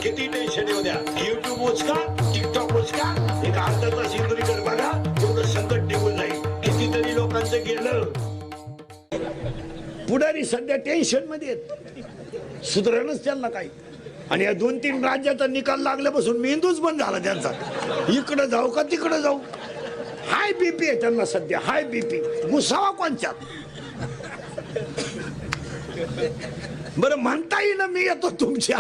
किती टेन्शन येऊ द्या, युट्यूब उचका, टिकटॉक उचका, एक अर्धा तास इंद्रिकडे बघा, तेवढं संकट निघून जाईल. कितीतरी लोकांचं गेलं. पुढारी सध्या टेन्शन मध्ये आहेत, सुधारणच त्यांना काही. आणि या 2-3 राज्याचा निकाल लागल्यापासून मेंदूच बंद झाला त्यांचा. इकडं जाऊ का तिकडं जाऊ, हाय बीपी आहे त्यांना सध्या, हाय बीपी. घुसावा कोणच्यात. बरं म्हणता येईल ना मी येतो तुमच्या.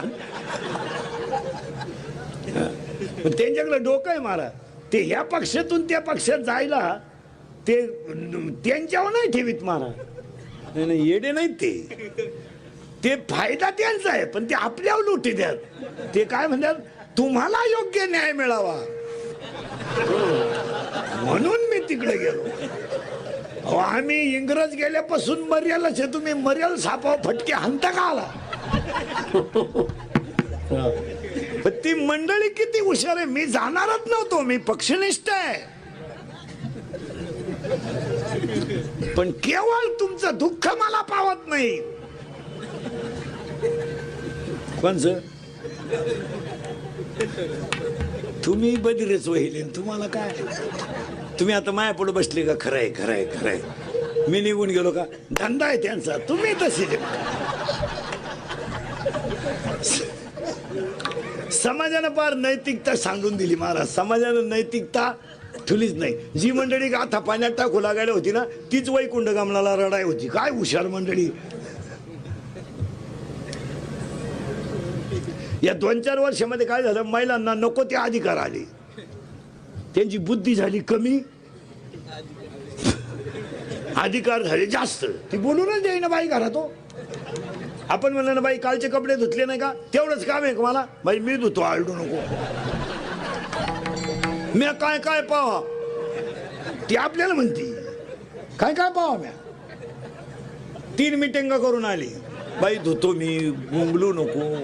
त्यांच्याकडे डोकं आहे मारा. ते ह्या पक्षातून त्या पक्षात जायला ते त्यांच्यावर नाही ठेवीत मारा. नाही येडे नाहीत ते फायदा त्यांचा आहे, पण ते आपल्यावर लुटी द्यात. ते काय म्हणतात, तुम्हाला योग्य न्याय मिळावा म्हणून मी तिकडे गेलो. आम्ही इंग्रज गेल्यापासून मर्यालाच आहे. तुम्ही मर्याल सापाव फटके हाणता का आला. ती मंडळी किती हुशार आहे. मी जाणारच नव्हतो, मी पक्षनिष्ठ आहे. पण केवळ तुमचं दुःख मला पावत नाही. कोणचं तुम्ही बदिरेच वहिले, तुम्हाला काय. तुम्ही आता माया पुढे बसले का. खरंय खरंय खरंय. मी निघून गेलो का. धंदा आहे त्यांचा. तुम्ही तशी समाजानं फार नैतिकता सांगून दिली महाराज. समाजानं नैतिकता ठुलीच नाही. जी मंडळी गाथा पाण्यात टाकू लागायला होती ना, तीच वैकुंठ गमनाला रडाय होती. काय हुशार मंडळी. या 2-4 वर्षामध्ये काय झालं, महिलांना नको ते अधिकार आले. त्यांची बुद्धी झाली कमी, अधिकार झाले जास्त. ती बोलूनच द्यायना बाई घरात. हो आपण म्हणलं ना, बाई कालचे कपडे धुतले नाही का, तेवढंच काम आहे का मला. बाई मी धुतो, आरडू नको. मी काय काय पाहा, ती आपल्याला म्हणती काय काय पाहा. म्या 3 मिटिंगा करून आली. बाई धुतो मी, गुंगलू नको.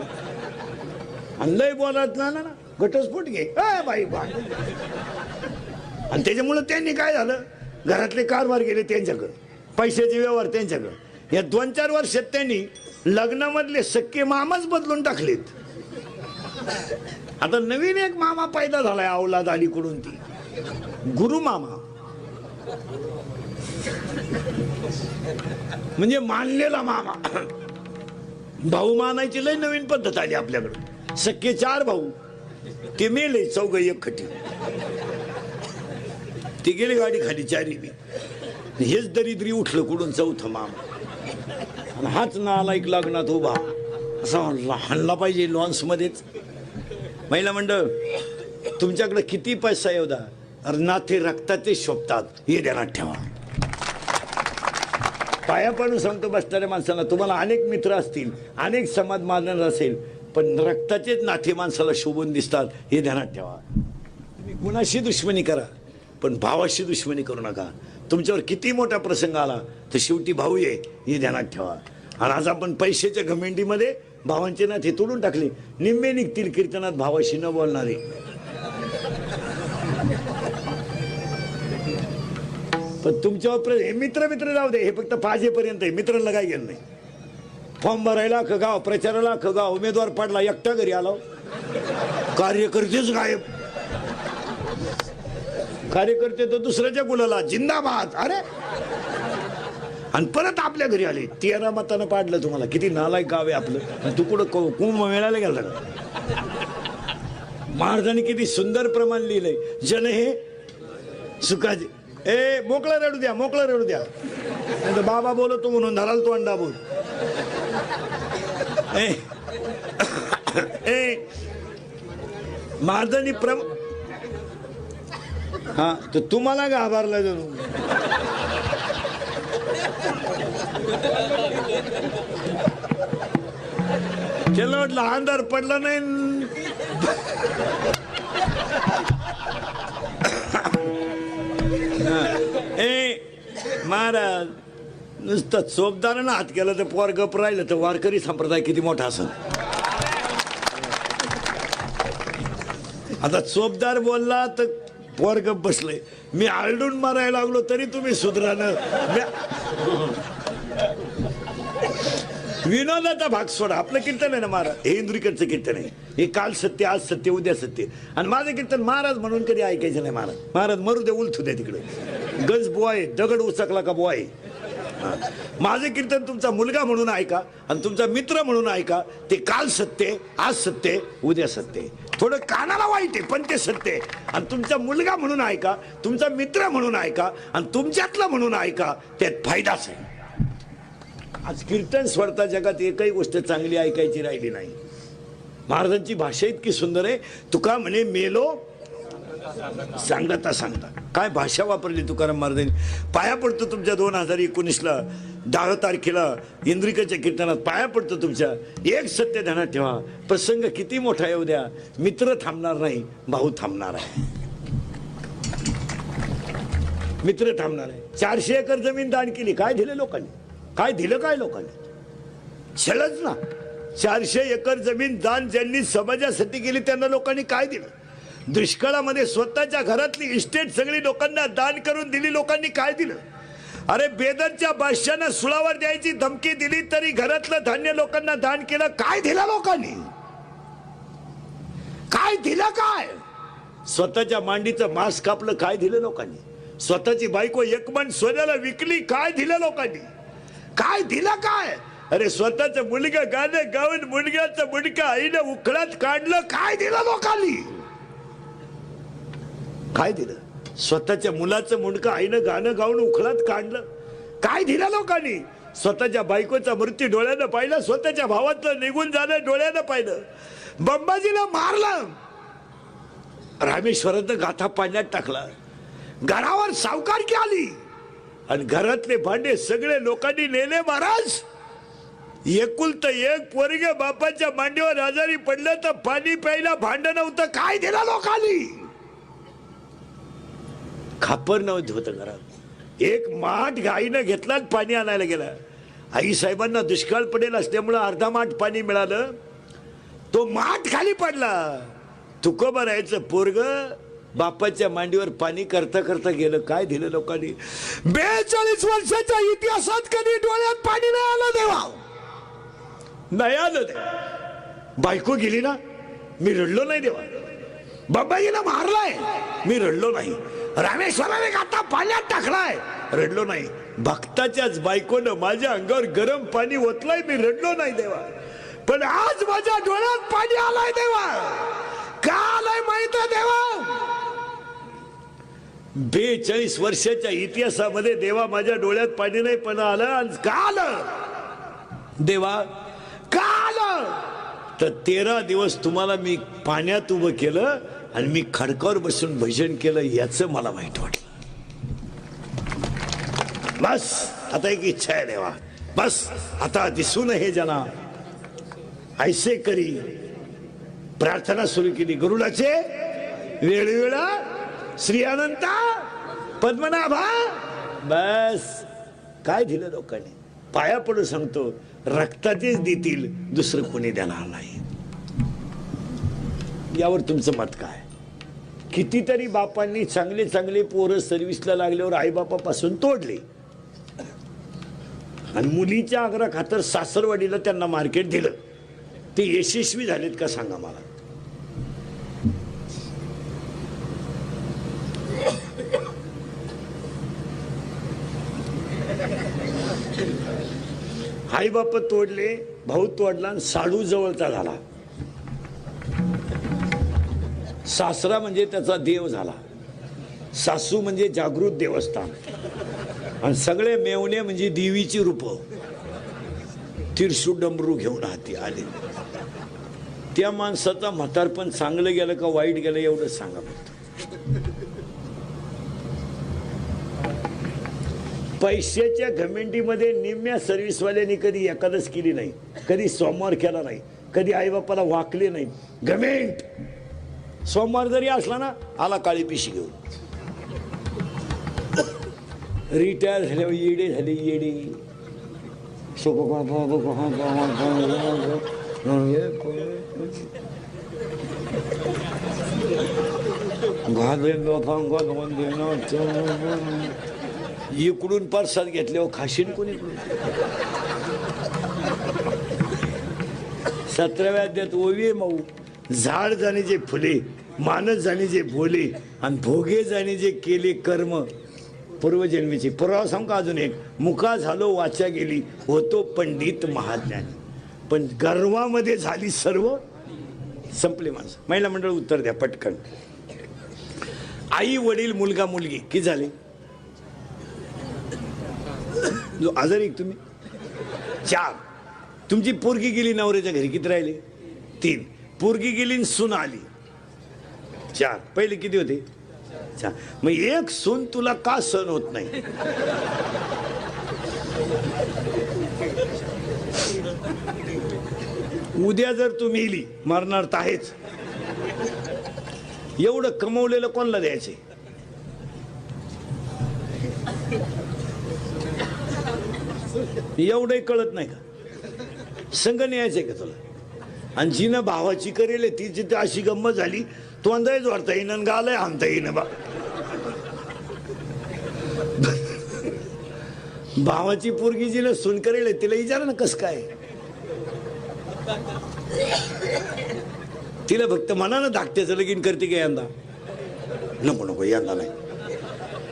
आणि लय बोलत ना ना घटस्फोट घे बाई बा. आणि त्याच्यामुळं त्यांनी काय झालं, घरातले कारभार गेले त्यांच्याकडं, पैशाचे व्यवहार त्यांच्याकडं. या 2-4 वर्षात त्यांनी लग्नामधले सख्खे मामाच बदलून टाकलेत. आता नवीन एक मामा पैदा झालाय औलाद अलीकडून, ती गुरु मामा. म्हणजे मानलेला मामा. भाऊ मानायची लय नवीन पद्धत आली आपल्याकडे. सख्खे 4 भाऊ, ते मेले 4 एक खटी. ते गेले गाडी खाली 4 बी. हेच दरिद्री उठलं कुठून 4था मामा. आणि हाच नालायक लग्नात उभा असा हाणला पाहिजे लॉन्स मध्येच. महिला मंडळ, तुमच्याकडे किती पैसा येऊ द्या, अरे नाते रक्ताचे शोभतात हे ध्यानात ठेवा. पाया पडून सांगतो बसणाऱ्या माणसाला, तुम्हाला अनेक मित्र असतील, अनेक समाज मानणार असेल, पण रक्ताचेच नाते माणसाला शोभून दिसतात हे ध्यानात ठेवा. तुम्ही कुणाशी दुश्मनी करा, पण भावाशी दुश्मनी करू नका. तुमच्यावर किती मोठा प्रसंग आला तर शेवटी भाऊ आहे हे ध्यानात ठेवा. आणि आज आपण पैशाच्या घमेंडीमध्ये भावांचे नाते तोडून टाकले. निम्मे निघतील कीर्तनात भावाशी न बोलणारे. पण तुमच्यावर हे मित्र मित्र जाऊ दे, हे फक्त 5 पर्यंत आहे. मित्रांना काय गेलं नाही. फॉर्म भरायला अख्खं गाव, प्रचाराला अख्खं गाव, उमेदवार पडला एकटा घरी आलो, कार्यकर्तेच गायब. कार्यकर्ते तर दुसऱ्याच्या गुलाला जिंदाबाद. अरे आणि परत आपल्या घरी आले. 13 मतानं पाडलं तुम्हाला. किती नालायक गाव आहे आपलं. तू कुठं कुंभ मेळायला गेला का. महाराजांनी किती सुंदर प्रमाण लिहिलंय. जन हे सुखाचे. मोकळा रडू द्या, मोकळा रडू द्या. नंतर बाबा बोलतो म्हणून धराल तो अंडा बोल. महाराजांनी हा तर तुम्हाला घाबरला जणू. त्याला वाटलं अंधार पडला नाही. महाराज नुसतं चोपदारानं हात केला तर पोर गप राहिलं तर वारकरी संप्रदाय किती मोठा असेल. आता चोपदार बोलला तर पोर गप बसलंय. मी आरडून मारायला लागलो तरी तुम्ही सुधरानं. विनोदाचा भाग सोडा. आपलं कीर्तन आहे ना महाराज, हे इंद्रिकडचं कीर्तन आहे. हे काल सत्य, आज सत्य, उद्या सत्य. आणि माझं कीर्तन महाराज म्हणून कधी ऐकायचं नाही. महाराज महाराज मरू दे, उलथू दे तिकडे. गंज बुवा आहे, दगड उचकला का बुवा आहे. माझं कीर्तन तुमचा मुलगा म्हणून ऐका आणि तुमचा मित्र म्हणून ऐका. ते काल सत्य, आज सत्य, उद्या सत्य. थोडं कानाला वाईट आहे पण ते सत्य आहे. आणि तुमचा मुलगा म्हणून ऐका, तुमचा मित्र म्हणून ऐका आणि तुमच्यातलं म्हणून ऐका. त्यात फायदाच आहे. आज कीर्तन स्वरता जगात एकही गोष्ट चांगली ऐकायची राहिली नाही. महाराजांची भाषा इतकी सुंदर आहे. तुका म्हणे मेलो सांगता सांगता. काय भाषा वापरली तुकाराम महाराजांनी. पाया पडतो तुमच्या 2019ला 10 तारखेला इंद्रिकाच्या कीर्तनात पाया पडतो तुमच्या. एक सत्य ध्यानात ठेवा, प्रसंग किती मोठा येऊ द्या, मित्र थांबणार नाही, भाऊ थांबणार आहे. मित्र थांबणार आहे. 400 एकर जमीन दान केली. काय दिलं लोकांनी? काय दिलं काय लोकांनी? छळच ना. 400 एकर जमीन दान ज्यांनी समाजासाठी केली त्यांना लोकांनी काय दिलं? दुष्काळामध्ये स्वतःच्या घरातली इस्टेट सगळी लोकांना दान करून दिली. लोकांनी काय दिलं? अरे बेदरच्या बादशाहांना सुळावर द्यायची धमकी दिली तरी घरातलं धान्य लोकांना दान केलं. काय दिलं लोकांनी? काय दिलं? काय स्वतःच्या मांडीचं मांस कापलं. काय दिलं लोकांनी? स्वतःची बायको एकमन सोन्याला विकली. काय दिलं लोकांनी? काय दिलं? काय अरे स्वतःचं मुलगा गाणं गाऊन मुलग्याचं मुंडका आईनं उखळात काढलं. काय दिलं लोकांनी? काय दिलं? स्वतःच्या मुलाचं मुंडका आईनं गाणं गाऊन उखळात काढलं. काय दिलं लोकांनी? स्वतःच्या बायकोचा मृत्यू डोळ्यानं पाहिलं, स्वतःच्या भावाचं निघून जाणं डोळ्यानं पाहिलं. बंबाजीला मारलं, रामेश्वरानं गाथा पाण्यात टाकला, घरावर सावकारकी आली आणि घरातले भांडे सगळे लोकांनी नेले. महाराज एकुलत एक पोरगे बापाच्या मांडीवर आजारी पडलं तर पाणी प्यायला भांड नव्हतं. काय दिलं लोकांनी? खापर नव्हतं घरात. एक माठ गाईनं घेतला पाणी आणायला गेला. आई साहेबांना दुष्काळ पडेल असल्यामुळं अर्धा माठ पाणी मिळालं. तो माठ खाली पडला. तुकोबा राहायचं पोरग बापाच्या मांडीवर पाणी करता करता गेलं. काय दिलं लोकांनी? 42 वर्षाच्या इतिहासात कधी डोळ्यात पाणी नाही आलं देवा. नाही आलं देवा. बायको गेली ना, मी रडलो नाही देवा. बाबाजीला मारलाय, मी रडलो नाही. रामेश्वराने गाता पाण्यात टाकलाय, रडलो नाही. भक्ताच्याच बायकोनं माझ्या अंगावर गरम पाणी ओतलाय, मी रडलो नाही देवा. पण आज माझ्या डोळ्यात पाणी आलाय देवा. का आलाय माहित आहे देवा? 42 वर्षाच्या इतिहासामध्ये देवा माझ्या डोळ्यात पाणी नाही पण आलं. आणि का आलं देवा? का आलं? तर 13 दिवस तुम्हाला मी पाण्यात उभं केलं आणि मी खडकावर बसून भजन केलं. याचं मला वाईट वाटलं. बस आता एक इच्छा आहे देवा, बस आता दिसू नये जना ऐसे करी. प्रार्थना सुरू केली. गरुडाचे वेळोवेळा श्री अनंता पद्मनाभा. बस काय दिलं लोकांनी? पाया पडून सांगतो, रक्ताचेच देतील, दुसरं कोणी देणार नाही. यावर तुमचं मत काय? कितीतरी बापांनी चांगले चांगले पोरं सर्व्हिसला लागल्यावर आईबापापासून तोडले आणि मुलीच्या आग्रह खातर सासरवाडीला त्यांना मार्केट दिलं. ते यशस्वी झालेत का सांगा मला? आई बाप तोडले, भाऊ तोडला आणि साडू जवळचा झाला. सासरा म्हणजे त्याचा देव झाला, सासू म्हणजे जागृत देवस्थान आणि सगळे मेवणे म्हणजे देवीची रूप. तिरसू डमरू घेऊन हाती आले. त्या माणसाचा म्हातारपण चांगलं गेलं का वाईट गेलं एवढं सांगा फक्त. पैशाच्या घमेंडीमध्ये निम्म्या सर्व्हिसवाल्यांनी कधी एकादश केली नाही, कधी सोमवार केला नाही, कधी आईबापाला वाकले नाही. घमेंट. सोमवार जरी असला ना, आला काळी पिशी घेऊन. रिटायर झाल्यावर येडे झाले, येडे. इकडून परसाद घेतल्यावर खाशीन कोणी? 17व्या अध्यायात ओवी आहे माऊ. झाड जाणीचे फुले, मानस जाणीचे बोले, आणि भोगे जाणी जे केले कर्म पूर्वजन्मीची. पुरावा सांग का अजून एक, मुका झालो वाचा गेली, होतो पंडित महाज्ञानी. पण गर्वामध्ये झाली सर्व संपली माणसं. महिला मंडळ उत्तर द्या पटकन. आई वडील मुलगा मुलगी किती झाले? जो आजारी तुम्ही 4. तुमची पोरगी गेली नवऱ्याच्या घरी, किती राहिले? 3. पोरगी गेली सून आली 4. पहिले किती होते? 4. मग एक सून तुला का सहन होत नाही? उद्या जर तू मेली, मरणार तर आहेच, एवढं कमवलेलं कोणाला द्यायचे? एवढंही कळत नाही का? संग न्यायचंय का तुला? आणि जिनं भावाची करेल तिची तर अशी गंमत झाली, तो अंदाज वाढता येईन गालय आणता येईन बा. भावाची पोरगी जिनं सून करेल तिला विचार ना कस काय. तिला फक्त मनानं धाकट्याचं लगीन करते का यंदा? नको नको यंदा नाही,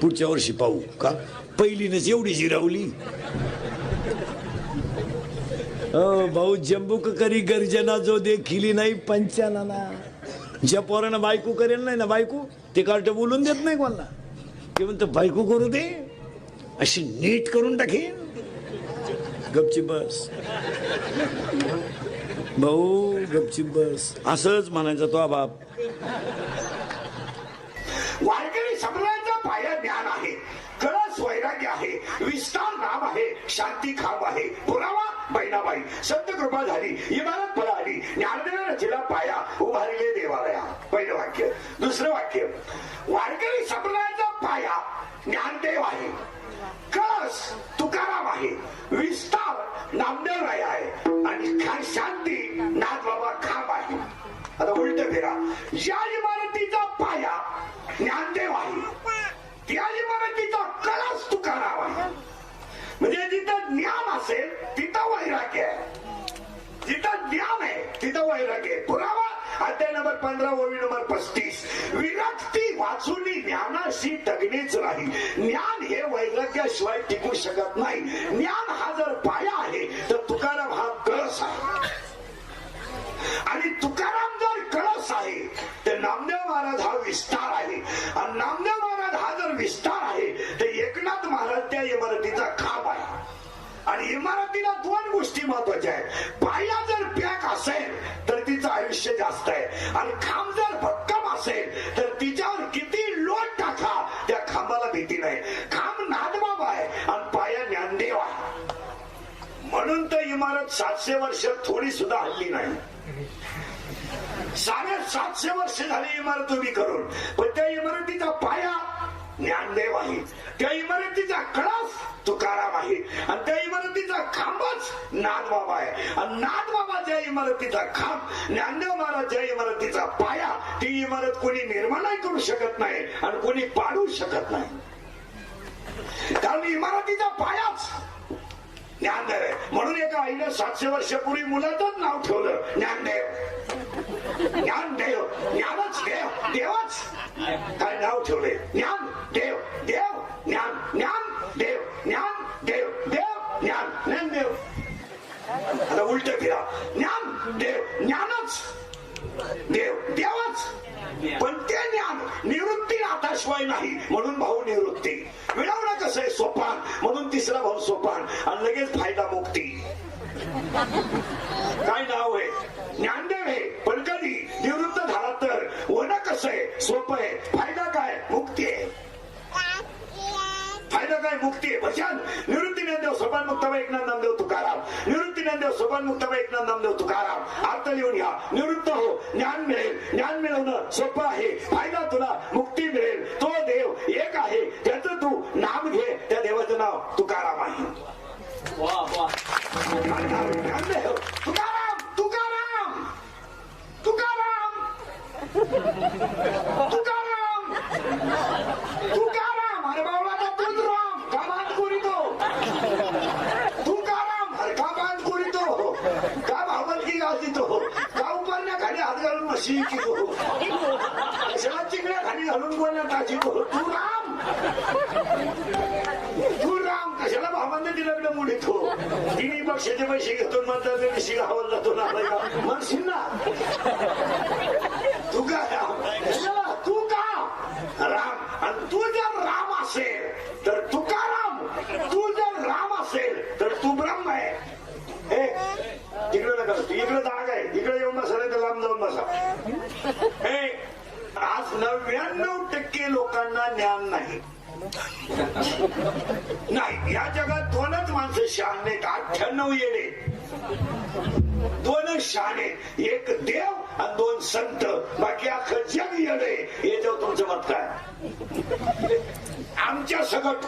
पुढच्या वर्षी पाहू. का पहिलीनच एवढी जिरावली? भाऊ जंबूक करी गर्जना जो देखिली नाही पंचाना. ज्या पोरानं बायको करेल नाही ना बायको, ते कार्ट बोलून देत नाही कोणाला. ते म्हणतं बायको करू दे, अशी नीट करून टाकेन. गपची बस भाऊ, गपची बस. असंच म्हणायचं तो बाप. वारकरी संप्रदायाचा पाया ज्ञान आहे, कळस वैराग्य आहे, विस्तार नाम आहे, शांती खांब आहे, पुरावा बहिणाबाई. संत कृपा झाली, इमारत पळाली, ज्ञानदेव रचिला पाया, उभारले देवालया. पहिलं वाक्य. दुसरं वाक्य, वारकरी संप्रदायाचा पाया ज्ञानदेव आहे, कळस तुकाराम आहे, विस्तार नामदेव राय आहे, आणि शांती नाथबाबा खांब आहे. आता उलट फेरा, या इमारतीचा पाया ज्ञानदेव आहे, त्या इमारतीचा कळस तुकाराम आहे. म्हणजे जिथं ज्ञान असेल तिथं वैराग्य आहे, जिथं ज्ञान आहे तिथं वैराग्य आहे. पुरावा अध्याय नंबर 15 ओवी नंबर 35. विरक्ती वाचून ज्ञानाशी तगणीच नाही. ज्ञान हे वैराग्याशिवाय टिकू शकत नाही. ज्ञान हा जर पाया आहे तर तुकाराम हा कळस आहे, आणि तुकाराम जर कळस आहे तर नामदेव महाराज हा विस्तार आहे, आणि नामदेव महाराज हा जर विस्तार आहे तर एकनाथ महाराज त्या इमारतीचा खांब आहे. आणि इमारतीला 2 गोष्टी महत्वाच्या आहेत. पाया जर पॅक असेल तर तिचं आयुष्य जास्त आहे, आणि खांब जर भक्कम असेल तर तिच्यावर किती लोट टाका त्या खांबाला भीती नाही. खांब नाथबाबा आहे आणि पाया ज्ञानदेव आहे. म्हणून तर इमारत 700 वर्ष थोडी सुद्धा हल्ली नाही. 750 वर्ष झाली इमारत उभी करून, पण त्या इमारतीचा पाया ज्ञानदेव आहे, त्या इमारतीचा कळस तुकाराम आहे, आणि त्या इमारतीचा खांबच नाथबाबा आहे. आणि नाथबाबाच्या इमारतीचा खांब ज्ञानदेव महाराजच्या इमारतीचा पाया. ती इमारत कोणी निर्माणही करू शकत नाही आणि कोणी पाडू शकत नाही, कारण इमारतीचा पायाच ज्ञानदेव आहे. म्हणून एका आईने 700 वर्षापूर्वी मुलाचंच नाव ठेवलं ज्ञानदेव. ज्ञानदेव, ज्ञानच देव, देवच काय नाव ठेवले? ज्ञान देव, देव ज्ञान, ज्ञान देव, ज्ञान देव, देव ज्ञान, ज्ञानदेव. आता उलट फिरा, ज्ञान देव, ज्ञानच देव, देवच. पण ते ज्ञान निवृत्ती नाथाशिवाय नाही, म्हणून भाऊ निवृत्ती. मिळवणं कसं आहे? सोपान, म्हणून तिसरा भाऊ सोपान, आणि लगेच फायदा मुक्ती. काय नाव आहे? ज्ञानदेव आहे, पण कधी निवृत्त झाला तर होणं कसं आहे? सोपं आहे. फायदा काय? मुक्ती आहे. फायदा काय? मुक्ती आहे. भजन निवृत्ती ज्ञानदेव सोपान मुक्ताबाई एकनाथ नामदेव तुकाराम. निवृत्ती ज्ञानदेव सोपान मुक्ताबाई एकनाथ नामदेव तुकाराम. अर्थ लिहून घ्या. निवृत्त हो, ज्ञान मिळेल. ज्ञान मिळवणं सोपं आहे. फायदा तुला मुक्ती मिळेल. तो देव एक आहे, त्याचं तू नाम घे. त्या देवाचं नाव तुकाराम आहे. ज्ञानदेव तुकाराम, तुकाराम, तुकाराम, तुकाराम, तुकाराम. अरे बाबा तुकाराम कामात करीतो, तुकाराम हर कामात करीतो, का भावत की गाव तिथो. ताजी की हो कशाला चिकड्या खाली घालून बोलला ताजी हो तू राम कशाला भावांना दिलं मुली तो तिन्ही पक्षाचे पैसे घेतो म्हणतात कशी गावाला जातो ना म्हणशील ना तू का राम तू का राम आणि तू जर राम असेल तर तुकाराम तू जर राम असेल तर तू ब्रह्म आहे हे तिकडे नका इकडे जागा आहे इकडे येऊन बसा नाही तर लांब जाऊन बसा हे आज 99% लोकांना ज्ञान नाही नाही या जगात 2च माणसं शहाणे 98 येडे 2च शहाणे एक देव आणि 2 संत बाकी अख्खं जग येडे याच्यावर तुमचं मत काय आमच्या सकट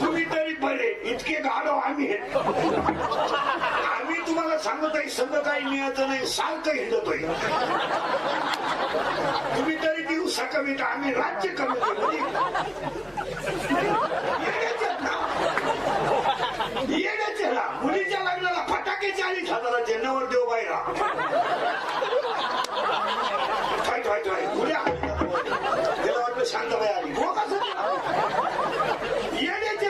तुम्ही तरी बरे इतके गाडो आम्ही आम्ही तुम्हाला सांगतोय संघ काही मिळायचं नाही सारखं हिंडतोय तुम्ही तरी दिवसा कमी तर आम्ही राज्य कमी येण्याचे ना मुलीच्या लग्नाला फटाके 40,000चे नवर देव बाहेरा त्याला वाटलं शांतबाई आली येण्याचे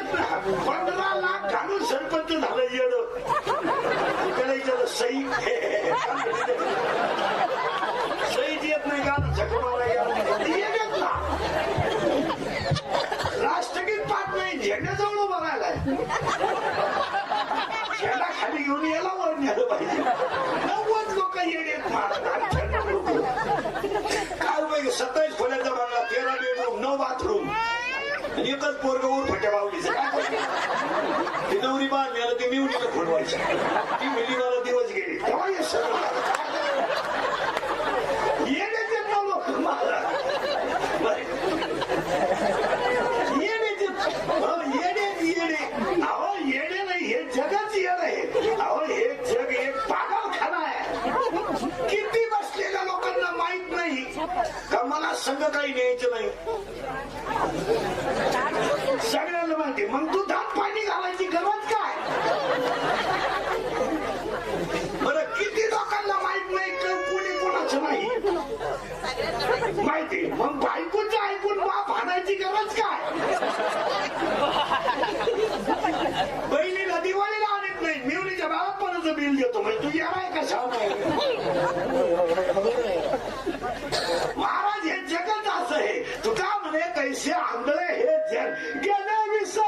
15 लाख घालून सरपंच झालं येड त्याला विचारलं सई सईच येत नाही का झकमाला येत ना राष्ट्रगीत पाठ नाही झेंड्याजवळ उभा राहिलाय झेंडा खाली घेऊन याला वर नेलं पाहिजे 90 लोक येण्यात मारतात काय पाहिजे 27 खोल्याचा बांधला 13 बेडरूम 9 बाथरूम एकच पोरग ऊर फट्या बावलीचं ती नवरी बाळ मिळालं ती मिवडीला खोडवायची ती मिली मला दिवस गेली तेव्हा हे सगळं येण्याचे लोक मला येणे नाही हे जगच येण आहे अहो हे जग एक पागलखाना आहे किती बसलेल्या लोकांना माहित नाही का मला संघ काही न्यायचं नाही सगळ्यांना माहिती मग तू दात पाणी घालायची गरज काय बरं किती लोकांना माहित नाही कोणी कोणाचं नाही माहिती मग बायकोचं ऐकून बाप हाणायची गरज काय बहिणीला दिवाळीला आणत नाही मिवणीच्या बाळापणाचं बिल देतो म्हणजे तू येणार कशा महाराज हे जगच असं आहे तुका म्हणे कैसे आंधळे हे जग गेले विसर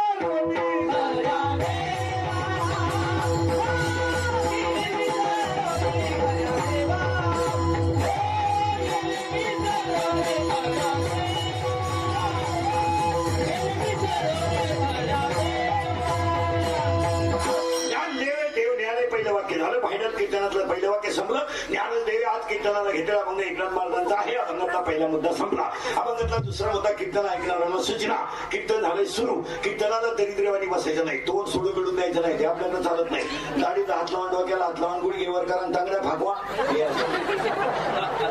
झालं भांडण कीर्तनातलं पहिलं वाक्य संपलं ज्ञानच देवी आज कीर्तनाला घेतलेला अभंग एकनाथ महाराजांचा आहे अभंगातला पहिला मुद्दा संपला अभंगातला दुसरा मुद्दा कीर्तन ऐकणाऱ्यांना सूचना कीर्तन झालंय सुरू कीर्तनाला दरिद्रवाणी बसायचं नाही तोंड सोडून मिळून द्यायचं नाही ते आपल्याला चालत नाही गाडीचा हात लावून डोक्याला हात लावून गुडघेवर करा तांगड्या फाकवा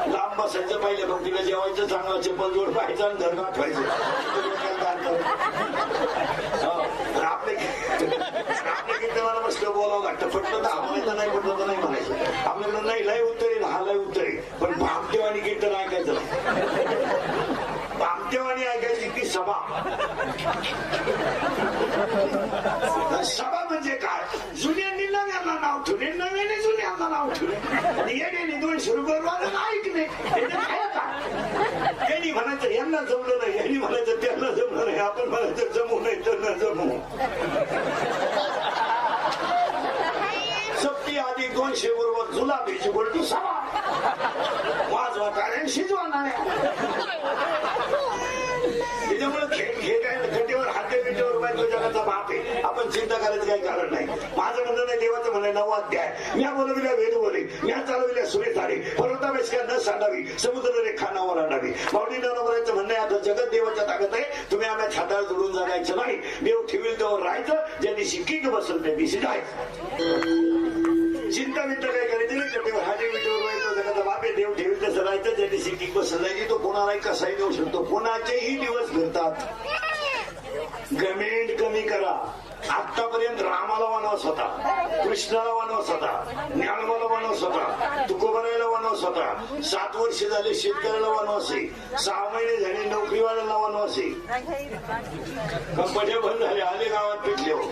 लांब बसायचं पहिले मग तिला जेवायचं चांगलं चप्पल जोड पाहायचं आणि घर गाठवायचं आपल्या कीर्तनाला बसलं बोलावं लागतं पटलं तर आपल्याला नाही पटलं तर नाही म्हणायचं आपल्याला नाही लय उत्तरेल हा लय उत्तरेल पण भामदेवानी कीर्तन ऐकायचं भामदेवानी ऐकायची ती सभा सभा म्हणजे काय जुन्यांनी नव्यांना नाव ठेवले नव्याने जुन्यांना नाव ठेवले आणि येण्याने 200 रुपये वाजून ऐकले त्यांनी म्हणायचं यांना जमलं नाही यांनी म्हणायचं त्यांना जमलं नाही आपण म्हणायचं जमू नाही त्यांना जमू सप्ती आधी 200 बरोबर जुलाबीची बोलती सभा वाजवा कारण शिजवा नाही त्याच्यामुळे खेळ काय गटीवर हाते पिठेवर बायको जगाचा बाप आहे आपण चिंता करायचं काही कारण नाही माझं म्हणणं नाही देवाचं म्हणणं 9 अध्याय म्या बोलविल्या वेद बोले म्या चालविल्या सुरे झाले पर्वतापेक्षा न सांडावी समुद्र रेखा न ओलांडावी माऊली नवराचं म्हणणं आहे आता जगत देवाच्या ताकद आहे तुम्ही आम्ही छाताळ जोडून जगायचं नाही देव ठेवील तेव्हा राहायचं ज्यांनी शिक्की बसल त्या दिवशी जायचं चिंता विंता काय करायची नाही कटेवर हाते विटेवर राहायचं जगाचा बाप आहे देव ठेवील तसं राहायचं ज्यांनी शिक्की बसल जायची तो कोणालाही कसाही देऊ शकतो कोणाचेही दिवस फिरतात गमेंट कमी करा आतापर्यंत रामाला वनवास होता कृष्णाला वनवास होता ज्ञानोबाला वनवास होता तुकोबरायला वनवास 17 7 वर्ष झाले शेतकऱ्याला वनवास आहे, 6 महिने झाले नोकरीवाल्याला वनवास आहे. कंपन्या बंद झाल्या, आले गावात पेटले हो.